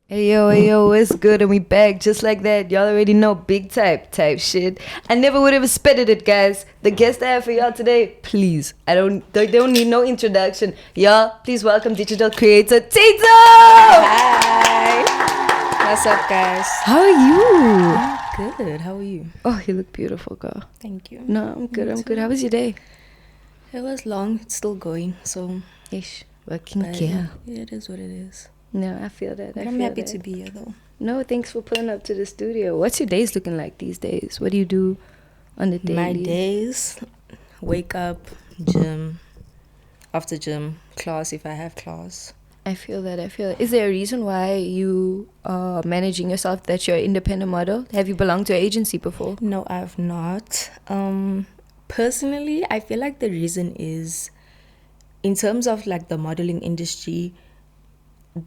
Hey yo, what's good? And we back just like that. Y'all already know big type shit. I never would have expected it, guys. The guest I have for y'all today, please. They don't need no introduction. Y'all, please welcome digital creator Tathum! Hi. What's up, guys? How are you? I'm good. How are you? Oh, you look beautiful, girl. Thank you. No, I'm good. How was your day? It was long. It's still going. So, Ish, working but here. yeah, it is what it is. No, I feel that. But I'm happy to be here, though. No, thanks for pulling up to the studio. What's your days looking like these days? What do you do on the daily? My days: wake up, gym, after gym, class if I have class. I feel that. Is there a reason why you are managing yourself, that you're an independent model? Have you belonged to an agency before? No, I've not. Personally, I feel like the reason is, in terms of like the modeling industry,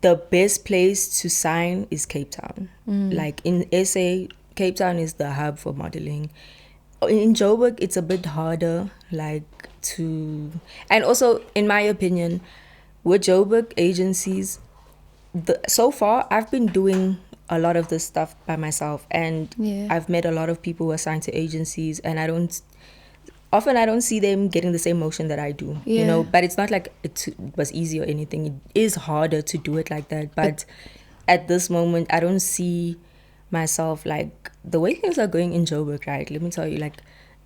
the best place to sign is Cape Town. Like in SA, Cape Town is the hub for modeling. In Joburg, it's a bit harder, and also, in my opinion, with Joburg agencies, so far, I've been doing a lot of this stuff by myself, and I've met a lot of people who are signed to agencies, and I don't see them getting the same motion that I do, but it's not like it was easy or anything. It is harder to do it like that, but at this moment, I don't see myself, like, the way things are going in Joburg, right? Let me tell you, like,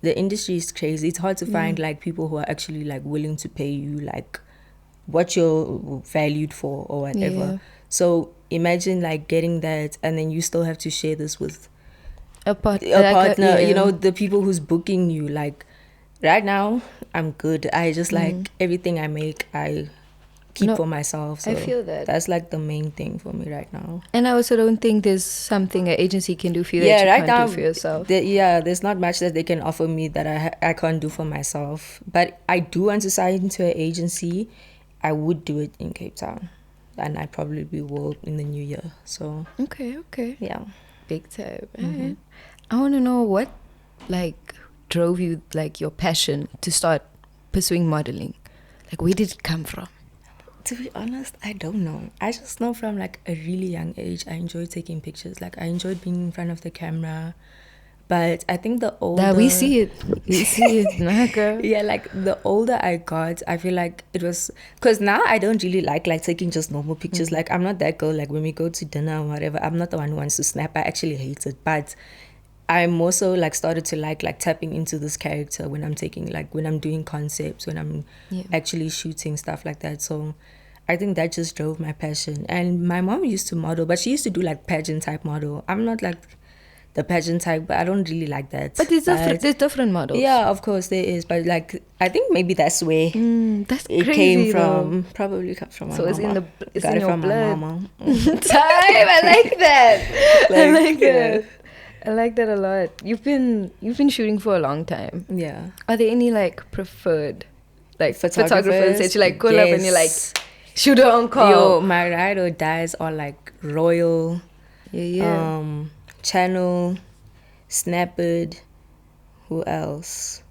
the industry is crazy. It's hard to find, like, people who are actually, like, willing to pay you, like, what you're valued for or whatever. So imagine, like, getting that, and then you still have to share this with a partner, the people who's booking you, like, right now, I'm good. I just like everything I make, I keep for myself. So I feel that. That's like the main thing for me right now. And I also don't think there's something an agency can do for you that you right can't now, do for yourself. There's not much that they can offer me that I can't do for myself. But I do want to sign into an agency. I would do it in Cape Town. And I probably will in the new year. So Okay. yeah. Big time. Alright. I want to know what, like, drove you, like, your passion to start pursuing modeling. Like, where did it come from? To be honest, I don't know. I just know from, like, a really young age, I enjoyed taking pictures. Like, I enjoyed being in front of the camera. But I think the older... We see it. Nah, girl. Yeah, like, the older I got, I feel like it was... Because now I don't really like taking just normal pictures. Like, I'm not that girl. Like, when we go to dinner or whatever, I'm not the one who wants to snap. I actually hate it. But I'm also, like, started to like tapping into this character when I'm taking, like, when I'm doing concepts, when I'm actually shooting, stuff like that. So I think that just drove my passion. And my mom used to model, but she used to do, like, pageant type model. I'm not, like, the pageant type, but I don't really like that. But there's different models. Yeah, of course there is. But, like, I think maybe that's where that's it crazy, came from. though. Probably comes from my So mama. it's in the it's Got in it your from blood. my mama. Time. I like that. I like yeah. that. I like that a lot. You've been shooting for a long time. Yeah. Are there any, like, preferred, like, Photographers photographers that you, like, call up and you're like, shoot her on call? Yo, my ride or dies are, like, Royal, Channel, Snapid. Who else?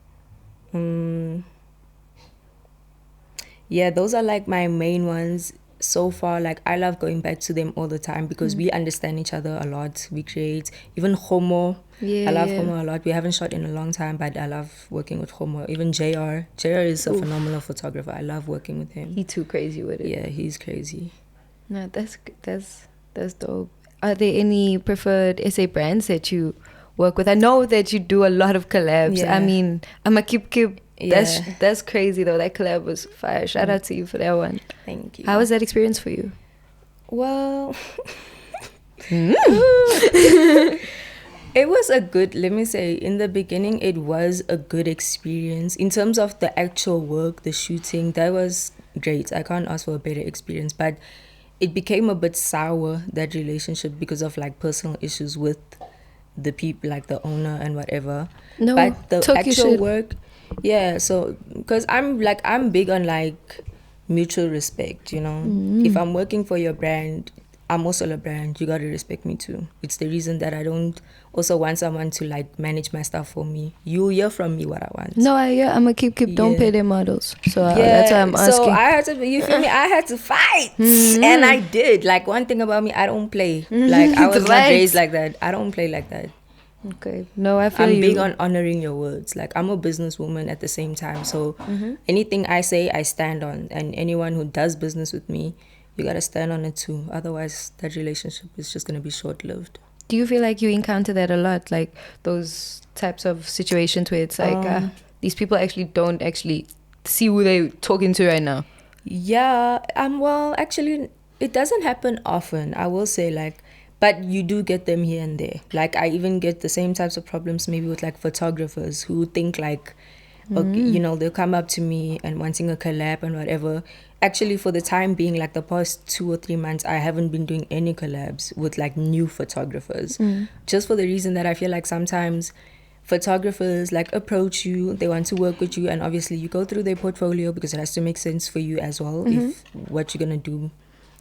Yeah, those are, like, my main ones so far. Like, I love going back to them all the time because we understand each other a lot. We create, even Homo. I love Homo a lot. We haven't shot in a long time, but I love working with Homo. Even JR is a phenomenal photographer. I love working with him. He too crazy with it. Yeah, he's crazy. No, that's dope. Are there any preferred SA brands that you work with? I know that you do a lot of collabs. Yeah. I mean, I'm a Kip. Yeah. That's crazy though. That collab was fire. Shout out to you for that one. Thank you. How was that experience for you? Well, it was a good, let me say, in the beginning, it was a good experience. In terms of the actual work, the shooting, that was great. I can't ask for a better experience, but it became a bit sour, that relationship, because of, like, personal issues with the people, like the owner and whatever. No, but the actual work, yeah, so, because I'm big on, like, mutual respect, If I'm working for your brand, I'm also a brand. You gotta respect me too. It's the reason that I don't also want someone to like manage my stuff for me. You hear from me what I want. No, I'm gonna keep. Don't pay their models. So yeah, that's why I'm asking. So I had to. You feel me? I had to fight, and I did. Like, one thing about me, I don't play. Like, I was not raised like that. I don't play like that. Okay. No, I feel I'm you. big on honoring your words. Like, I'm a businesswoman at the same time. So anything I say, I stand on. And anyone who does business with me, you gotta stand on it too. Otherwise, that relationship is just gonna be short-lived. Do you feel like you encounter that a lot? Like those types of situations where it's like these people actually don't actually see who they're talking to right now? Yeah. Well, actually, it doesn't happen often. I will say, like, but you do get them here and there. Like, I even get the same types of problems maybe with like photographers who think like, okay, you know, they'll come up to me and wanting a collab and whatever. Actually, for the time being, like the past 2 or 3 months, I haven't been doing any collabs with like new photographers. Just for the reason that I feel like sometimes photographers like approach you, they want to work with you, and obviously you go through their portfolio because it has to make sense for you as well if what you're gonna do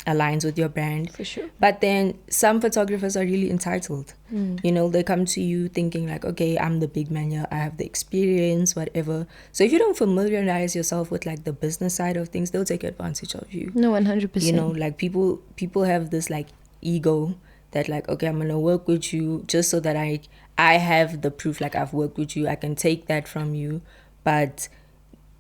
aligns with your brand. For sure. But then some photographers are really entitled. You know, they come to you thinking like, okay, I'm the big man here, I have the experience, whatever. So if you don't familiarize yourself with like the business side of things, they'll take advantage of you. No, 100%. You know, like people have this like ego that like, okay, I'm gonna work with you just so that I have the proof, like I've worked with you, I can take that from you. But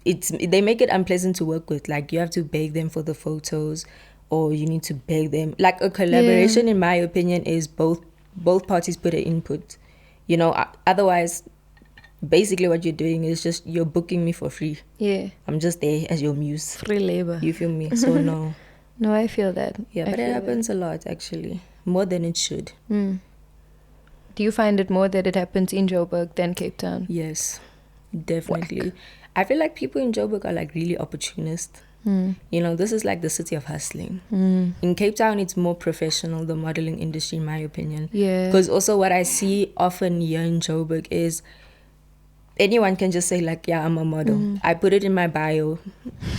they make it unpleasant to work with. Like, you have to beg them for the photos, or you need to beg them. Like, a collaboration, in my opinion, is both parties put an input. You know, otherwise, basically what you're doing is just you're booking me for free. Yeah. I'm just there as your muse. Free labor. You feel me? So no. No, I feel that. Yeah, but it happens a lot, actually. More than it should. Do you find it more that it happens in Joburg than Cape Town? Yes, definitely. Whack. I feel like people in Joburg are like really opportunist. You know, this is like the city of hustling. In Cape Town, it's more professional, the modeling industry, in my opinion. Yeah. Because also what I see often here in Joburg is anyone can just say like, yeah, I'm a model. I put it in my bio.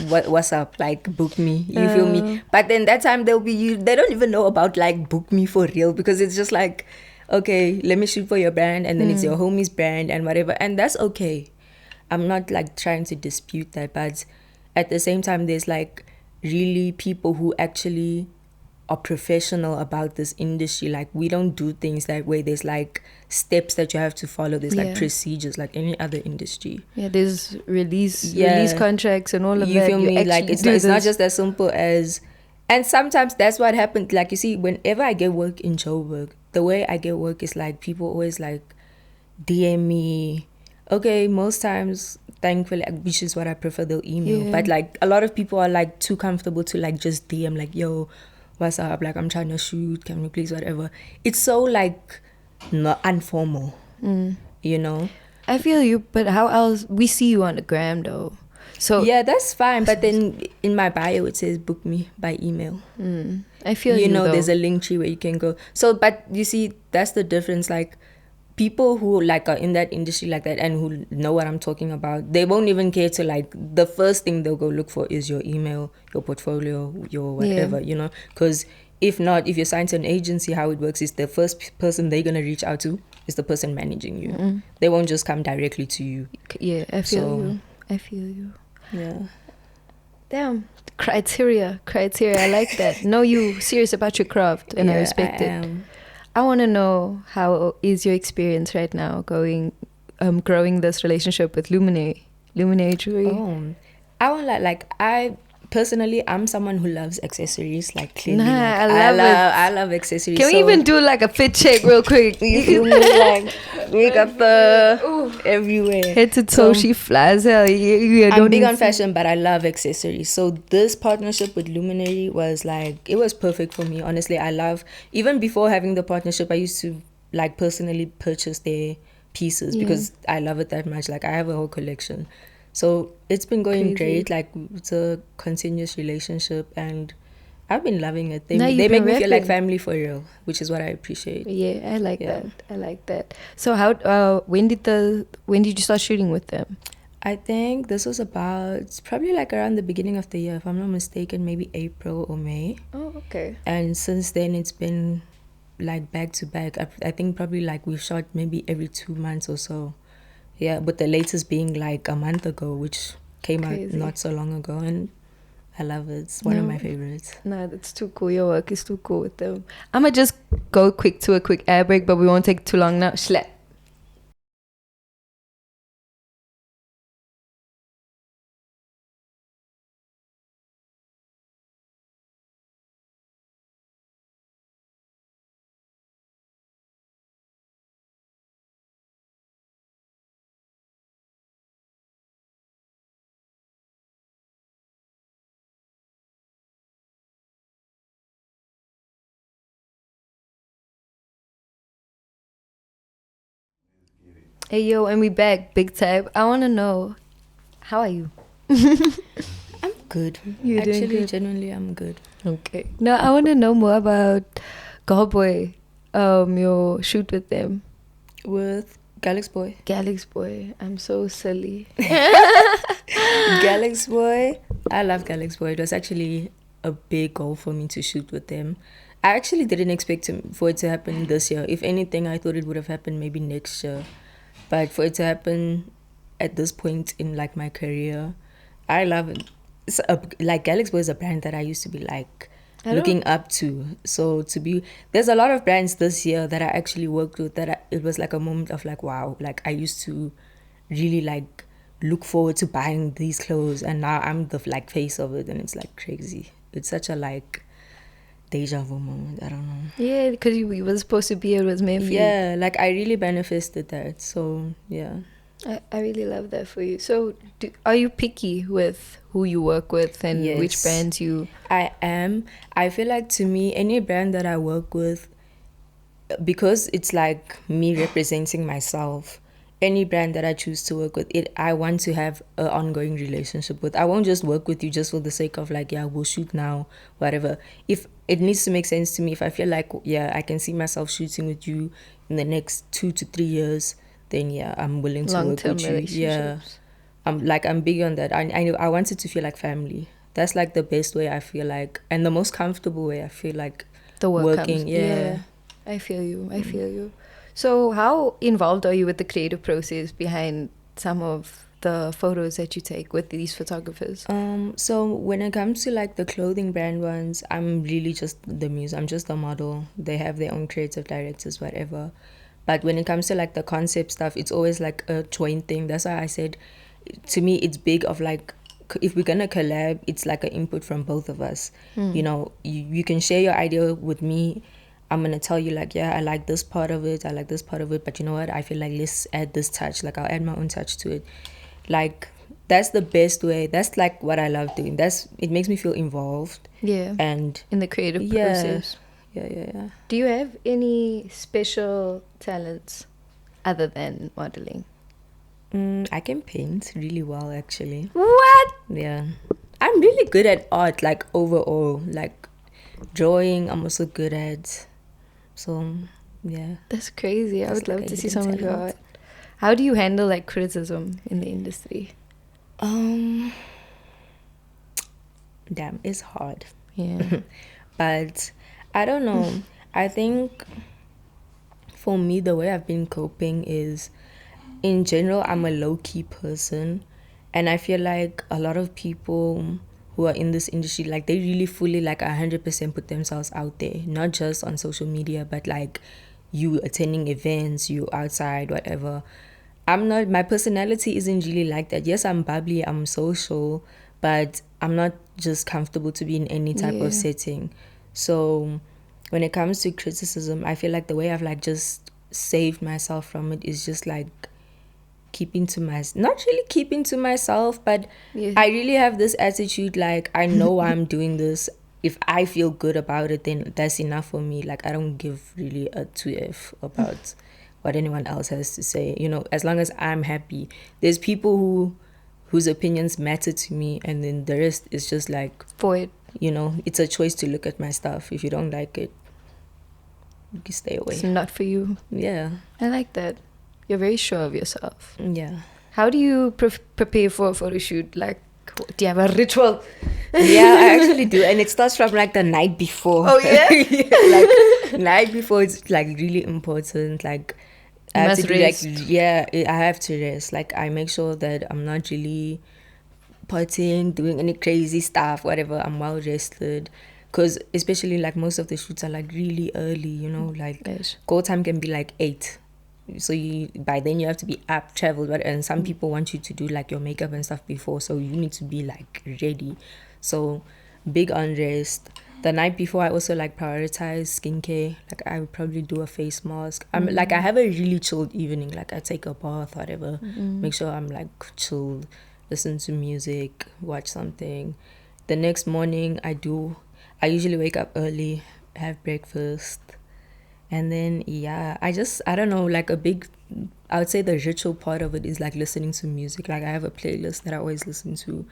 What's up? Like, book me. You feel me? But then that time they don't even know about like book me for real, because it's just like, okay, let me shoot for your brand, and then it's your homie's brand and whatever. And that's okay. I'm not like trying to dispute that, but at the same time, there's like really people who actually are professional about this industry. Like, we don't do things that way. There's like steps that you have to follow. There's like procedures like any other industry. Yeah, there's release contracts and all of you that. Feel me? Like, it's not just as simple as. And sometimes that's what happened. Like, you see, whenever I get work in Joburg, the way I get work is like people always like DM me. Okay, most times, thankfully, which is what I prefer, they'll email. But like a lot of people are like too comfortable to like just DM like, yo, what's up? Like, I'm trying to shoot, can we please, whatever. It's so like not informal, you know. I feel you, but how else? We see you on the gram though. So yeah, that's fine. But then in my bio it says book me by email. I feel you know, though. there's a link tree where you can go. So, but you see, that's the difference. Like, people who like are in that industry like that and who know what I'm talking about, they won't even care to like, the first thing they'll go look for is your email, your portfolio, your whatever, you know. Because if not, if you're signed to an agency, how it works is the first person they're gonna reach out to is the person managing you. They won't just come directly to you. Yeah, I feel you. Yeah. Damn. Criteria. I like that. Know you serious about your craft, and I respect it. I want to know, how is your experience right now growing this relationship with Luminary Jewelry? I won't like personally, I'm someone who loves accessories. Like, clearly, I love accessories. Can we even do like a fit check real quick? Like, we got the everywhere, head to toe. She flies out. I'm big on fashion, but I love accessories. So this partnership with Luminary was like, it was perfect for me. Honestly, I love, even before having the partnership, I used to like personally purchase their pieces because I love it that much. Like, I have a whole collection. So it's been going great. Like, it's a continuous relationship, and I've been loving it. They make me feel like family for real, which is what I appreciate. Yeah, I like that. So how when did you start shooting with them? I think this was about probably like around the beginning of the year, if I'm not mistaken, maybe April or May. Oh, okay. And since then, it's been like back to back. I think probably like we've shot maybe every 2 months or so. Yeah, but the latest being like a month ago, which came out not so long ago, and I love it. It's one of my favorites. No, that's too cool. Your work is too cool with them. I'm gonna just go quick to a quick air break, but we won't take too long now. Schlep. Hey yo, and we back, big type. I wanna know, how are you? I'm good. You're Actually, doing good? genuinely, I'm good. Okay. No, I wanna know more about Godboy. Your shoot with them. With Galax Boy. Galax Boy. I'm so silly. Galax Boy. I love Galax Boy. It was actually a big goal for me to shoot with them. I actually didn't expect for it to happen this year. If anything, I thought it would have happened maybe next year. But for it to happen at this point in like my career, I love it. Like Galax Boy is a brand that I used to be like looking up to. So there's a lot of brands this year that I actually worked with that it was like a moment of like, wow, like I used to really like look forward to buying these clothes, and now I'm the like face of it, and it's like crazy. It's such a like deja vu moment. I don't know. Yeah, because we were supposed to be, it was meant for you. Yeah, like I really manifested that. So yeah. I really love that for you. So are you picky with who you work with and which brands you... I am. I feel like to me, any brand that I work with, because it's like me representing myself, any brand that I choose to work with, I want to have an ongoing relationship with. I won't just work with you just for the sake of like, yeah, we'll shoot now, whatever. If it needs to make sense to me, if I feel like, yeah, I can see myself shooting with you in the next 2 to 3 years, then yeah, I'm willing to work with you. Yeah, I'm big on that. I want it to feel like family. That's like the best way I feel like, and the most comfortable way I feel like the work working. Comes. Yeah, I feel you. I feel you. So how involved are you with the creative process behind some of the photos that you take with these photographers? So when it comes to like the clothing brand ones, I'm really just the muse. I'm just the model. They have their own creative directors, whatever. But when it comes to like the concept stuff, it's always like a joint thing. That's why I said, to me, it's big of like, if we're gonna collab, it's like an input from both of us. You know, you can share your idea with me. I'm gonna tell you like, yeah, I like this part of it, I like this part of it, but you know what, I feel like let's add this touch. Like I'll add my own touch to it. Like that's the best way. That's like what I love doing. It makes me feel involved. Yeah. And in the creative process. Yeah. Do you have any special talents other than modeling? I can paint really well, actually. What? Yeah. I'm really good at art, like overall. Like drawing, I'm also good at. So, yeah. That's crazy. I would love to see some of your art. How do you handle like criticism in the industry? Damn, it's hard. Yeah. But I don't know. I think for me, the way I've been coping is, in general, I'm a low-key person. And I feel like a lot of people who are in this industry, like they really fully like 100% put themselves out there, not just on social media, but like you attending events, you outside, whatever. I'm not, my personality isn't really like that. Yes, I'm bubbly, I'm social, but I'm not just comfortable to be in any type of setting. So when it comes to criticism, I feel like the way I've like just saved myself from it is just like not really keeping to myself, but I really have this attitude like, I know why I'm doing this. If I feel good about it, then that's enough for me. Like I don't give really a 2F about what anyone else has to say, you know, as long as I'm happy. There's people whose opinions matter to me, and then the rest is just like void. You know, it's a choice to look at my stuff. If you don't like it, you can stay away. It's not for you. Yeah. I like that. You're very sure of yourself. Yeah. How do you prepare for a photo shoot? Like, do you have a ritual? Yeah, I actually do, and it starts from like the night before. Oh yeah, like night before, it's like really important. Like I you have must to do rest. I have to rest. Like I make sure that I'm not really partying, doing any crazy stuff, whatever. I'm well rested, because especially like most of the shoots are like really early. You know, like Yes. go time can be like 8. So by then you have to be up, traveled, right? And some people want you to do like your makeup and stuff before, so you need to be like ready. So big on rest. The night before, I also like prioritize skincare. Like I would probably do a face mask. I'm like I have a really chilled evening. Like I take a bath, whatever. Make sure I'm like chilled, listen to music, watch something. The next morning, I usually wake up early, have breakfast, and then I don't know, like I would say the ritual part of it is like listening to music. Like I have a playlist that I always listen to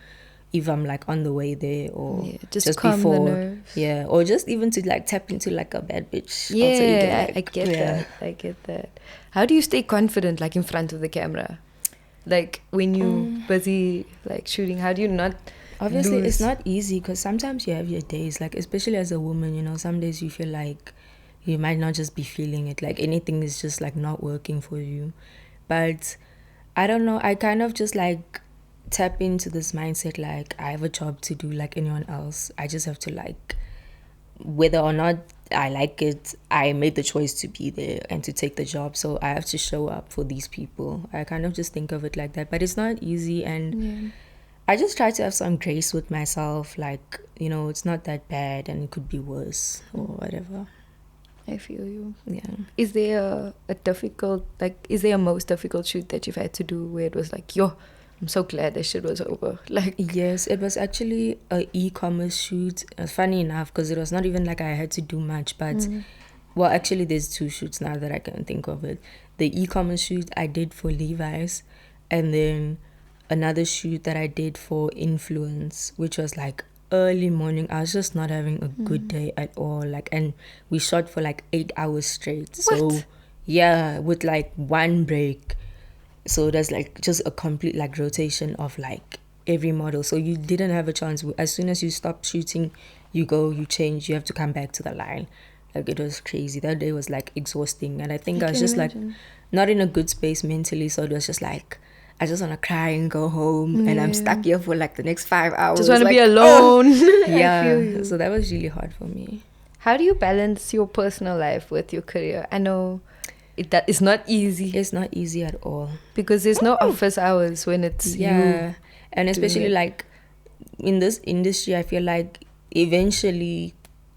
if I'm like on the way there, or just calm before, the nerves. yeah, or just even to like tap into like a bad bitch. Yeah, Like, I get that. I get that. How do you stay confident, like in front of the camera? Like when you busy like shooting, how do you not? Obviously, lose? it's not easy, because sometimes you have your days, like especially as a woman, you know, some days you feel like you might not just be feeling it, like anything is just like not working for you. But I don't know, I kind of just like tap into this mindset, like I have a job to do like anyone else. I just have to like, whether or not I like it, I made the choice to be there and to take the job, so I have to show up for these people. I kind of just think of it like that, but it's not easy, and I just try to have some grace with myself, like, you know, it's not that bad and it could be worse or whatever. I feel you. Yeah. Is there a difficult, like, is there a most difficult shoot that you've had to do where it was like, yo, I'm so glad this shit was over? Like, yes, it was actually a e-commerce shoot. Funny enough, because it was not even like I had to do much, but well, actually, there's 2 shoots now that I can think of it. The e-commerce shoot I did for Levi's, and then another shoot that I did for Influence, which was like early morning. I was just not having a good day at all. Like, and we shot for like 8 hours straight. So What? yeah, with like one break. So there's like just a complete like rotation of like every model. So you didn't have a chance. As soon as you stop shooting, you go, you change, you have to come back to the line. Like it was crazy. That day was like exhausting, and I think I was just like not in a good space mentally. So it was just like, I just want to cry and go home, and I'm stuck here for like the next 5 hours. Just want to like, be alone. yeah. I feel you. So that was really hard for me. How do you balance your personal life with your career? I know that is not easy. It's not easy at all. Because there's no office hours when it's you. And especially like in this industry, I feel like eventually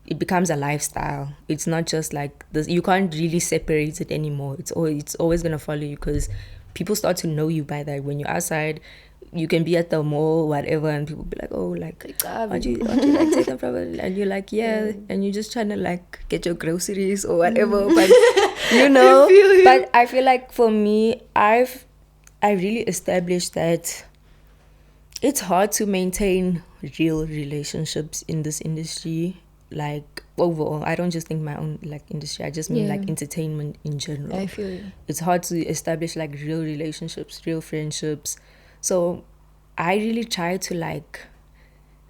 it becomes a lifestyle. It's not just like this. You can't really separate it anymore. It's always gonna follow you, because people start to know you by that. When you're outside, you can be at the mall, whatever, and people be like, oh, like, aren't you like taken from it? And you're like, yeah, and you're just trying to like get your groceries or whatever. But you know, but I feel like for me, I really established that it's hard to maintain real relationships in this industry. Like overall, I don't just think my own like industry, I just mean like entertainment in general. I feel you. It's hard to establish like real relationships, real friendships. So I really try to like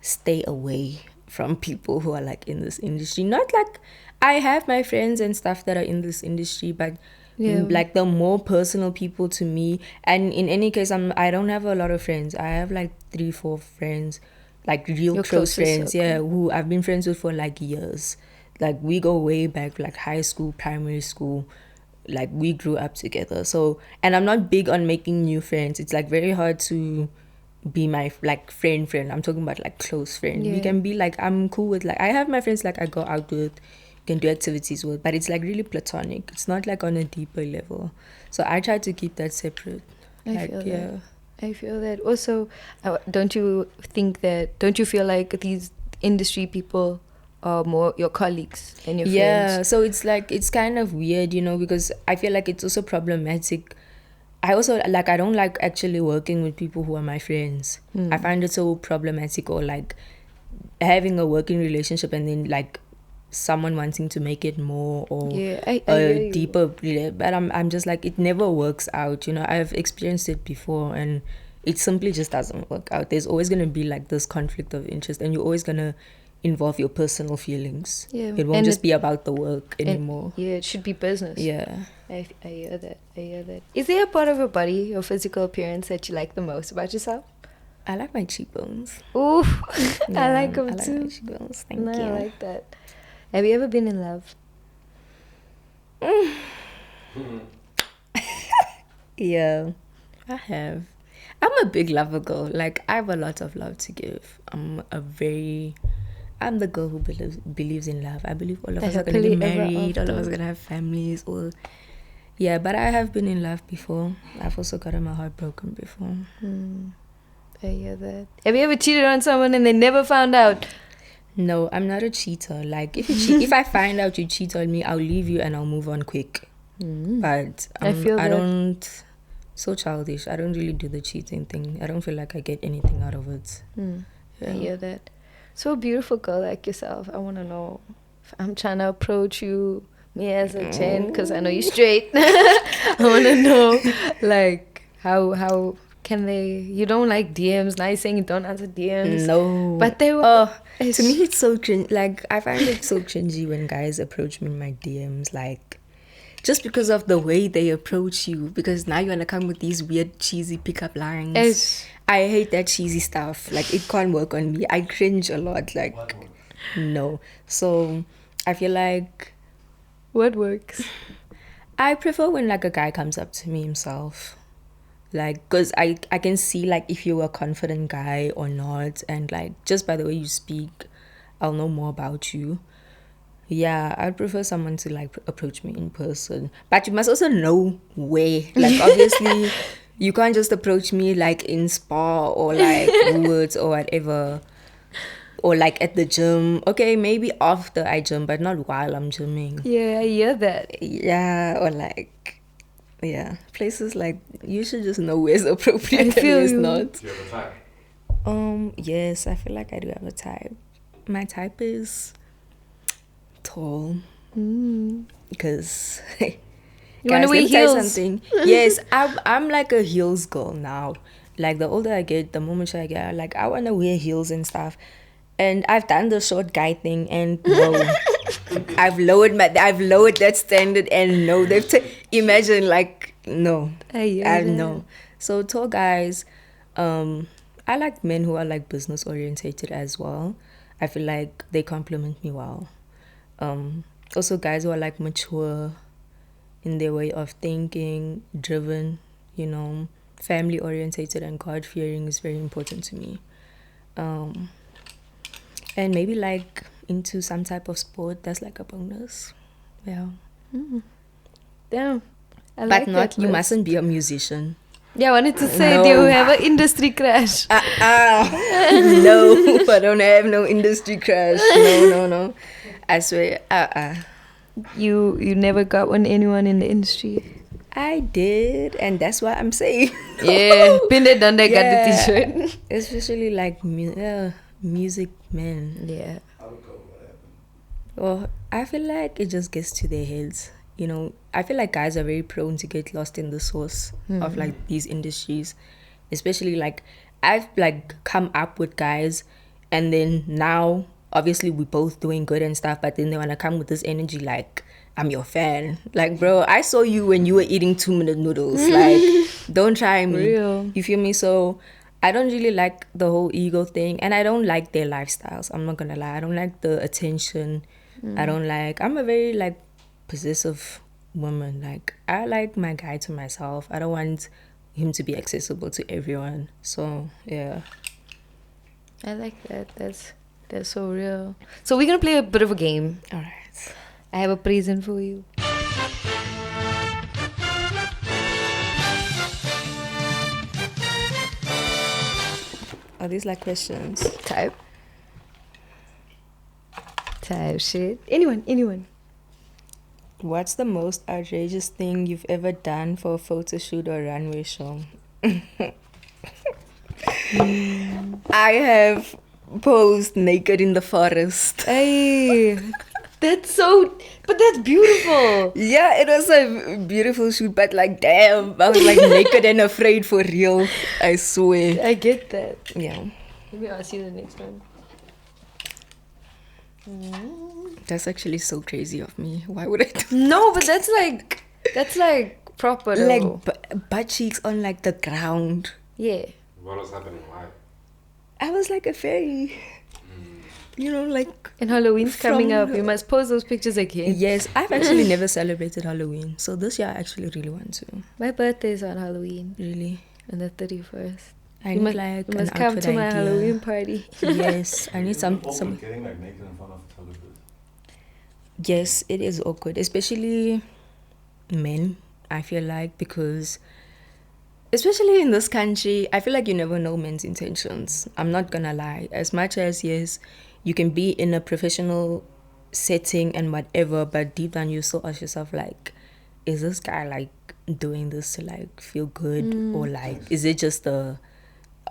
stay away from people who are like in this industry. Not like I have my friends and stuff that are in this industry, but like the more personal people to me. And in any case, I don't have a lot of friends. I have like 3-4 friends, like real close friends, who I've been friends with for like years. Like we go way back, like high school, primary school. Like we grew up together. So, and I'm not big on making new friends. It's like very hard to be my like friend. I'm talking about like close friend. We can be like, I'm cool with like, I have my friends like I go out with, can do activities with, but it's like really platonic. It's not like on a deeper level. So I try to keep that separate. I feel that. Also, don't you feel like these industry people are more your colleagues and your friends? Yeah, so it's like, it's kind of weird, you know, because I feel like it's also problematic. I also like, I don't like actually working with people who are my friends. I find it so problematic, or like having a working relationship and then like someone wanting to make it more or I hear deeper. But I'm just like, it never works out. I've experienced it before, and it simply just doesn't work out. There's always going to be like this conflict of interest, and you're always going to involve your personal feelings. Yeah. It won't just be about the work anymore. It should be business. Yeah. I hear that. Is there a part of your body, your physical appearance, that you like the most about yourself? I like my cheekbones. Ooh, Yeah, I like them I like too. my cheekbones. Thank you. I like that. Have you ever been in love? Yeah, I have. I'm a big lover girl. Like, I have a lot of love to give. I'm the girl who believes in love. I believe all of us are going to get married. All of us are going to have families. Yeah, but I have been in love before. I've also gotten my heart broken before. I hear that. Have you ever cheated on someone and they never found out? No, I'm not a cheater. Like, if I find out you cheat on me, I'll leave you and I'll move on quick. But I don't. So childish. I don't really do the cheating thing. I don't feel like I get anything out of it. I hear that. So a beautiful girl like yourself, I want to know if I'm trying to approach you, me as a Jen, because I know you're straight. I want to know, like, how can they? You don't like DMs. Now you're saying you don't answer DMs. No. But they were. To me, it's so cringe. Like, I find it so cringy when guys approach me in my DMs, like, just because of the way they approach you, because now you want to come with these weird cheesy pickup lines. I hate that cheesy stuff. Like, it can't work on me. I cringe a lot. Like, no. So I feel like, what works? I prefer when like a guy comes up to me himself, like, because I can see like if you're a confident guy or not, and like just by the way you speak, I'll know more about you. Yeah, I'd prefer someone to like approach me in person, but you must also know where. Like, obviously you can't just approach me like in Spa or like Woods or whatever, or like at the gym. Okay, maybe after I gym, but not while I'm gymming. Yeah, I hear that. Yeah, or like, yeah, places like, you should just know where's appropriate and where's not. Do you have a type? Yes, I feel like I do have a type. My type is tall. Because you want to wear heels? Something. Yes, I'm like a heels girl now. Like, the older I get, the more mature I get, like, I want to wear heels and stuff. And I've done the short guy thing, and no, I've lowered that standard, and no, imagine, like, no, no. So tall guys, I like men who are like business orientated as well. I feel like they complement me well. Also guys who are like mature in their way of thinking, driven, family orientated and God fearing is very important to me. And maybe like into some type of sport, that's like a bonus. Yeah. Damn. But not, you mustn't be a musician. Yeah, I wanted to say, do you have an industry crush? No, I don't have no industry crush. No. I swear, You never got anyone in the industry? I did, and that's why I'm saying. Yeah, been there, done that, got the t-shirt. Especially like music men. Yeah. Well, I feel like it just gets to their heads. I feel like guys are very prone to get lost in the sauce of like these industries. Especially like, I've like come up with guys, and then now obviously we're both doing good and stuff, but then they want to come with this energy like, I'm your fan. Like, bro, I saw you when you were eating 2-minute noodles. Like, don't try me. Real. You feel me? So I don't really like the whole ego thing, and I don't like their lifestyles. I'm not gonna lie. I don't like the attention. I'm a very like possessive woman. Like, I like my guy to myself. I don't want him to be accessible to everyone. So yeah, I like that. That's so real. So we're gonna play a bit of a game. all right. I have a present for you. Are these like questions? Type shit. Anyone. What's the most outrageous thing you've ever done for a photo shoot or runway show? I have posed naked in the forest. Hey, But that's beautiful. Yeah, it was a beautiful shoot, but like, damn, I was like naked and afraid for real. I swear. I get that. Yeah. Maybe I'll see the next one. That's actually so crazy of me. Why would I do No, but that's like proper though. like butt cheeks on like the ground? Yeah. What was happening? Why? I was like a fairy. You know, like... And Halloween's coming From up. You must post those pictures again. Yes, I've actually never celebrated Halloween. So this year I actually really want to. My birthday's on Halloween. Really. On the 31st. I You need must, like you an must come outfit to my idea. Halloween party. Yes, I need some... Getting like naked in front of photographers. Yes, it is awkward. Especially men, I feel like. Because... Especially in this country, I feel like you never know men's intentions. I'm not gonna lie. As much as, yes, you can be in a professional setting and whatever, but deep down you still ask yourself, like, is this guy, like, doing this to, like, feel good? Or, like, is it just are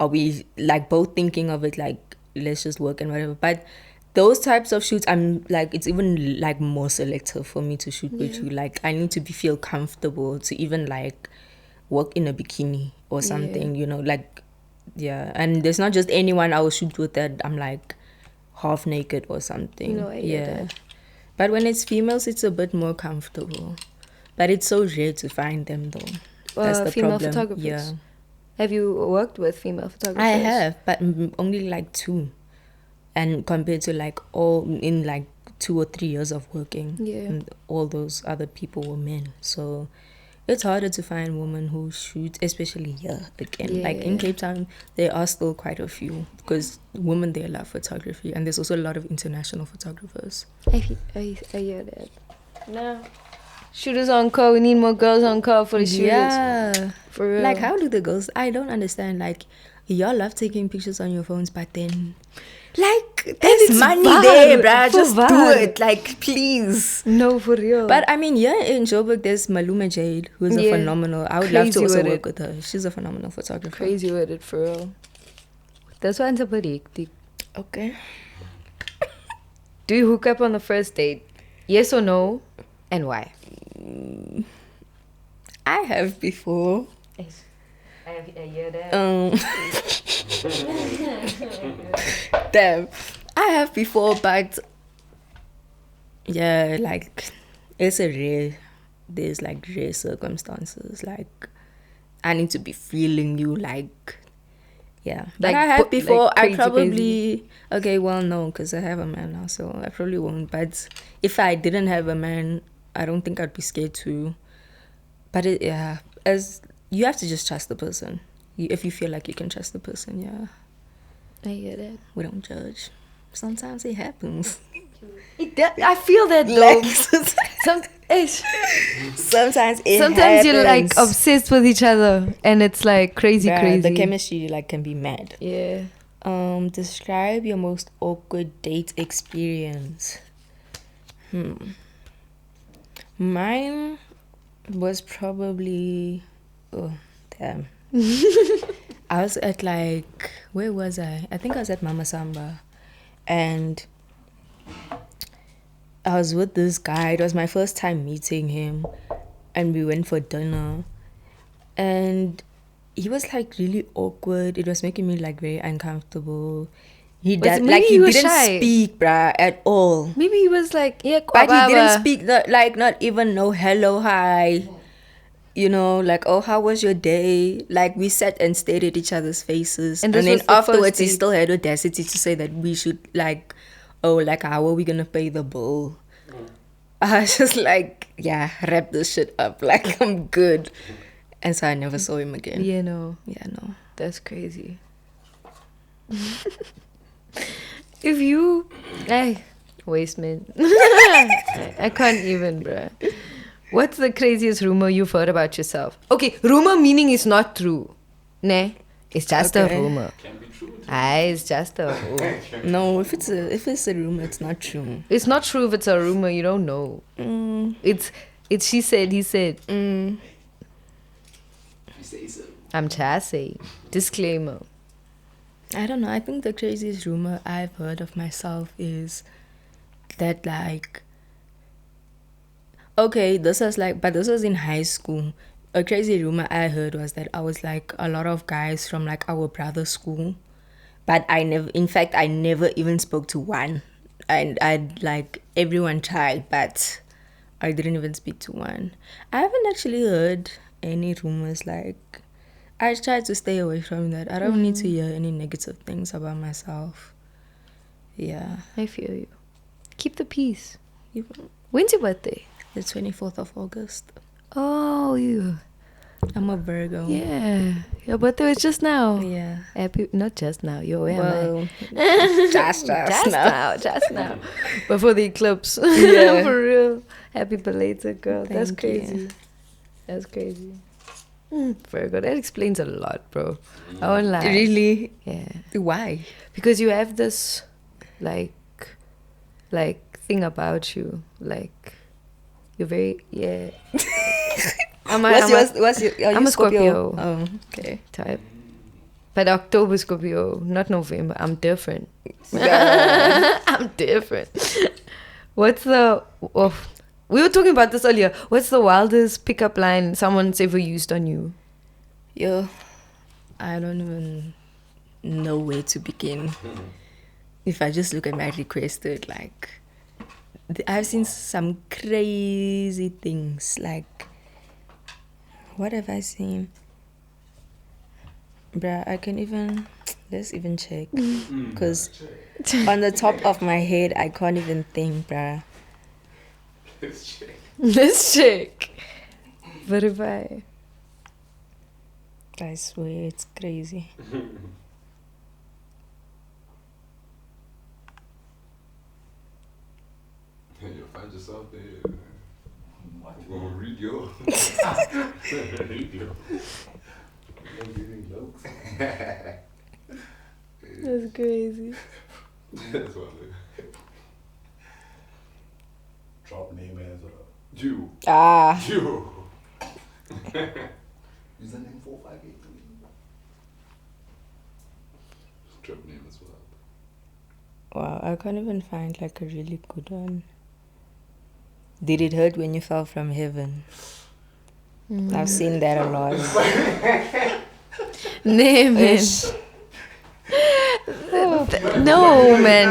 we, like, both thinking of it, like, let's just work and whatever? But those types of shoots, I'm, like, it's even, like, more selective for me to shoot with you. Like, I need to feel comfortable to even, like, work in a bikini or something, you know, like, yeah. And there's not just anyone I will shoot with that I'm like half naked or something. No, I get that. But when it's females, it's a bit more comfortable. But it's so rare to find them though. That's the female problem. photographers. Yeah, Have you worked with female photographers? I have, but only like 2. And compared to like all in like 2 or 3 years of working, and all those other people were men. So it's harder to find women who shoot, especially here again. Like in Cape Town, there are still quite a few because women there love photography, and there's also a lot of international photographers. I hear that. No. Shooters on call. We need more girls on call for the shooters. Yeah, For real. like how do the girls? I don't understand. Like y'all love taking pictures on your phones, but then like there's money there, bruh. Just do it, like please. No, for real. But I mean, yeah, in Joburg there's Maluma Jade, who's a phenomenal. I would love to also work with her. She's a phenomenal photographer. Crazy with it, for real. That's why I'm so hectic. Okay. Do you hook up on the first date? Yes or no? And why? I have before. I hear that. Damn. I have before, but yeah, like it's a rare. There's like rare circumstances. Like I need to be feeling you, like yeah. But Like, I have before. like I crazy, probably okay. Well, no, because I have a man now, so I probably won't. But if I didn't have a man, I don't think I'd be scared to. But as you have to just trust the person. If you feel like you can trust the person, yeah. I hear that. We don't judge. Sometimes it happens. I feel that though. Sometimes it Sometimes happens. you're like obsessed with each other, and it's like crazy. The chemistry like can be mad. Yeah. Describe your most awkward date experience. Mine was probably damn. I was at like, where was I? I think I was at Mama Samba, and I was with this guy. It was my first time meeting him, and we went for dinner, and he was like really awkward. It was making me like very uncomfortable. He didn't shy. speak, bruh, at all. Maybe he was like, yeah, But he didn't speak, not even no hello, hi. You know, like, oh, how was your day? Like, we sat and stared at each other's faces. And then afterwards, he still had audacity to say that we should, like, oh, like, how are we going to pay the bill? I was just like, yeah, wrap this shit up. Like, I'm good. And so I never saw him again. Yeah, no. That's crazy. If you... waste man. I can't even, bruh. What's the craziest rumor you've heard about yourself? Okay, rumor meaning it's not true. Ne? It's just a rumor. Can be true. It's just a rumor. No, if it's a rumor, it's not true. It's not true if it's a rumor, you don't know. It's she said, he said. You say so. I'm just saying. Disclaimer. I don't know. I think the craziest rumor I've heard of myself is that, like, Okay, this was in high school. A crazy rumor I heard was that I was like a lot of guys from like our brother's school, but I never even spoke to one. And I'd like everyone tried, but I didn't even speak to one. I haven't actually heard any rumors. Like, I try to stay away from that. I don't need to hear any negative things about myself. Yeah. I feel you. Keep the peace. You- When's your birthday? The 24th of August. Oh, you. I'm a Virgo. Yeah. Your birthday was just now. Yeah. Happy, not just now. Yo, where Well, am I? just now. Just now. Before the eclipse. Yeah. For real. Happy belated, girl. That's Thank crazy. you. That's crazy. Virgo, that explains a lot, bro. I won't lie. Really? Yeah. Why? Because you have this, like thing about you. Like, you're very, yeah. I'm a Scorpio. Oh, okay. Type. But October Scorpio, not November. I'm different. I'm different. What's the... Oh, we were talking about this earlier. What's the wildest pickup line someone's ever used on you? Yo, I don't even know where to begin. If I just look at my requested, like... I've seen some crazy things. Like... What have I seen? Bruh, I can even... Let's even check. Because on the top of my head, I can't even think, bruh. Let's check. Verify. I swear, it's crazy. You'll find yourself there. What? You gonna read your? Read your. That's crazy. That's what I Drop name as well. You. Ah. You. Username 458. Drop name as well. Wow, I can't even find like a really good one. Did it hurt when you fell from heaven? I've seen that a lot. Name it. No, man.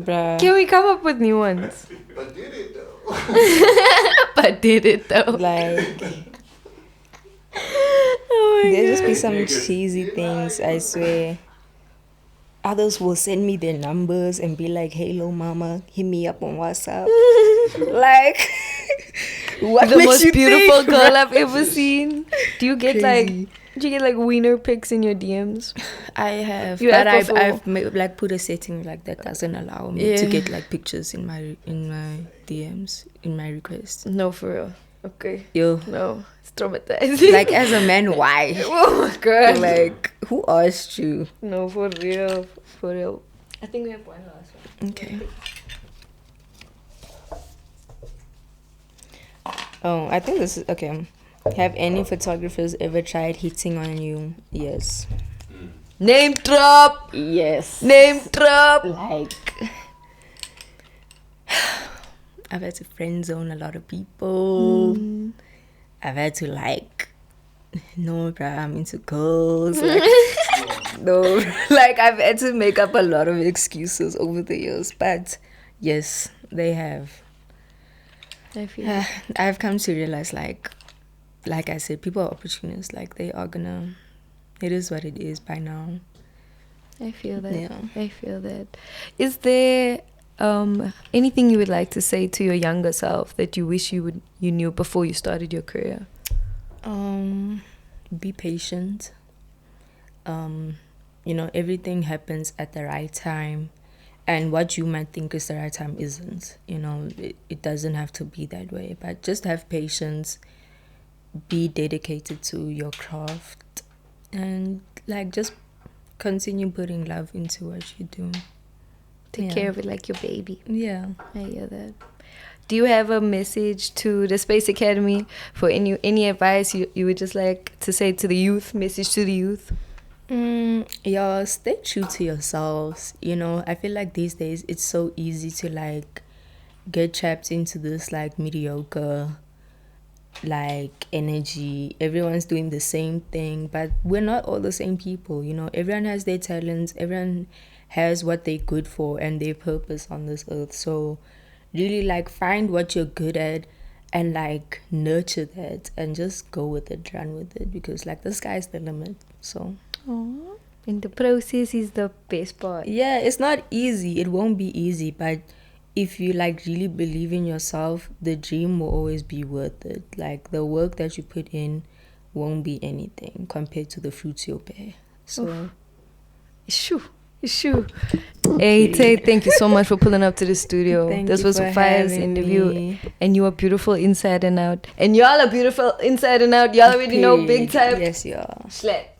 Bruh. Can we come up with new ones? But did it though. But did it though? Like, Oh my there just God. be some cheesy things, I swear. Others will send me their numbers and be like, "Hey, hello, mama, hit me up on WhatsApp." Like, what The makes most you beautiful think, girl bruh? I've ever seen. Do you get Crazy. wiener pics in your DMs? I have, You but have I've before. like put a setting like that doesn't allow me to Yeah. get like pictures in my DMs in my requests. No, for real. Okay. Yo, No, it's traumatizing. like as a man, why? oh my God. Like, who asked you? No, for real. For real. I think we have one last one. Okay. Oh, I think this is okay. Have any photographers ever tried hitting on you? Yes. Name drop. Yes. Name drop. Like, I've had to friend zone a lot of people. I've had to like, no, bruh, I'm into girls. Like, no, like I've had to make up a lot of excuses over the years. But yes, they have. I feel. I've come to realize, like I said, people are opportunists. Like, they are gonna. It is what it is by now. I feel that. Yeah. I feel that. Is there anything you would like to say to your younger self that you wish you knew before you started your career? Be patient. Everything happens at the right time, and what you might think is the right time isn't. It doesn't have to be that way, but just have patience, be dedicated to your craft, and like just continue putting love into what you do. Take care of it like your baby. Yeah. I hear that. Do you have a message to the Space Academy for any advice you would just like to say to the youth? Message to the youth? Yeah, stay true to yourselves. I feel like these days it's so easy to like get trapped into this like mediocre like energy. Everyone's doing the same thing, but we're not all the same people, you know. Everyone has their talents, everyone has what they're good for and their purpose on this earth. So really like find what you're good at and like nurture that and just go with it, run with it, because like the sky's the limit. So and the process is the best part. yeah, it's not easy, it won't be easy, but if you like really believe in yourself, the dream will always be worth it. Like the work that you put in won't be anything compared to the fruits you'll bear. So Shoo. Hey Tay, thank you so much for pulling up to the studio. This was a fire interview, and you are beautiful inside and out, and y'all are beautiful inside and out. Y'all already know big time. Yes, y'all. Slap.